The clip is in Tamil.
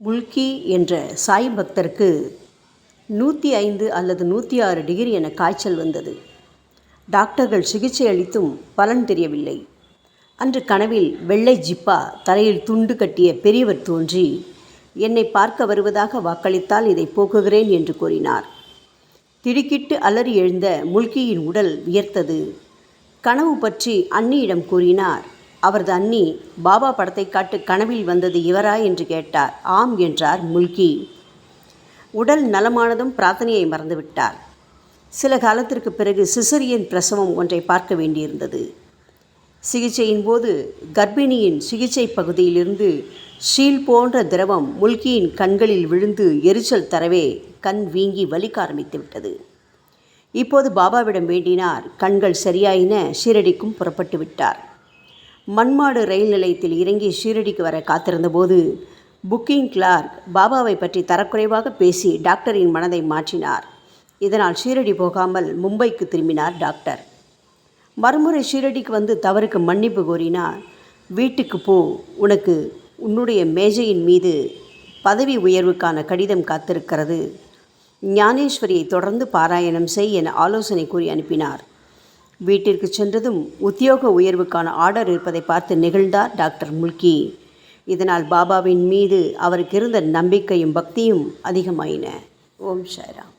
முல்கி என்ற சாய் பக்தருக்கு 105 அல்லது 106 டிகிரி என காய்ச்சல் வந்தது. டாக்டர்கள் சிகிச்சை அளித்தும் பலன் தெரியவில்லை. அன்று கனவில் வெள்ளை ஜிப்பா தலையில் துண்டு கட்டிய பெரியவர் தோன்றி, என்னை பார்க்க வருவதாக வாக்களித்தால் இதை போக்குகிறேன் என்று கூறினார். திடுக்கிட்டு அலறி எழுந்த முல்கியின் உடல் வியர்த்தது. கனவு பற்றி அண்ணியிடம் கூறினார். அவரது அண்ணி, பாபா படத்தை காட்டு, கனவில் வந்தது இவரா என்று கேட்டார். ஆம் என்றார் முல்கி. உடல் நலமானதும் பிரார்த்தனையை மறந்துவிட்டார். சில காலத்திற்கு பிறகு சிசரியன் பிரசவம் ஒன்றை பார்க்க வேண்டியிருந்தது. சிகிச்சையின் போது கர்ப்பிணியின் சிகிச்சை பகுதியிலிருந்து ஷீல் போன்ற திரவம் முல்கியின் கண்களில் விழுந்து எரிச்சல் தரவே கண் வீங்கி வலிக்க ஆரம்பித்து விட்டது. இப்போது பாபாவிடம் வேண்டினார். கண்கள் சரியாயின. ஷீரடிக்கும் புறப்பட்டு விட்டார். மன்மாடு ரயில் நிலையத்தில் இறங்கி ஷீரடிக்கு வர காத்திருந்தபோது புக்கிங் கிளார்க் பாபாவை பற்றி தரக்குறைவாக பேசி டாக்டரின் மனதை மாற்றினார். இதனால் ஷீரடி போகாமல் மும்பைக்கு திரும்பினார் டாக்டர். மறுமுறை ஷீரடிக்கு வந்து தவறுக்கு மன்னிப்பு கோரினார். வீட்டுக்கு போ, உனக்கு உன்னுடைய மேஜையின் மீது பதவி உயர்வுக்கான கடிதம் காத்திருக்கிறது. ஞானேஸ்வரியை தொடர்ந்து பாராயணம் செய் என ஆலோசனை கூறி அனுப்பினார். வீட்டிற்கு சென்றதும் உத்தியோக உயர்வுக்கான ஆர்டர் இருப்பதை பார்த்து நெகிழ்ந்தார் டாக்டர் முல்கி. இதனால் பாபாவின் மீது அவருக்கு இருந்த நம்பிக்கையும் பக்தியும் அதிகமாயின. ஓம் சாய்ராம்.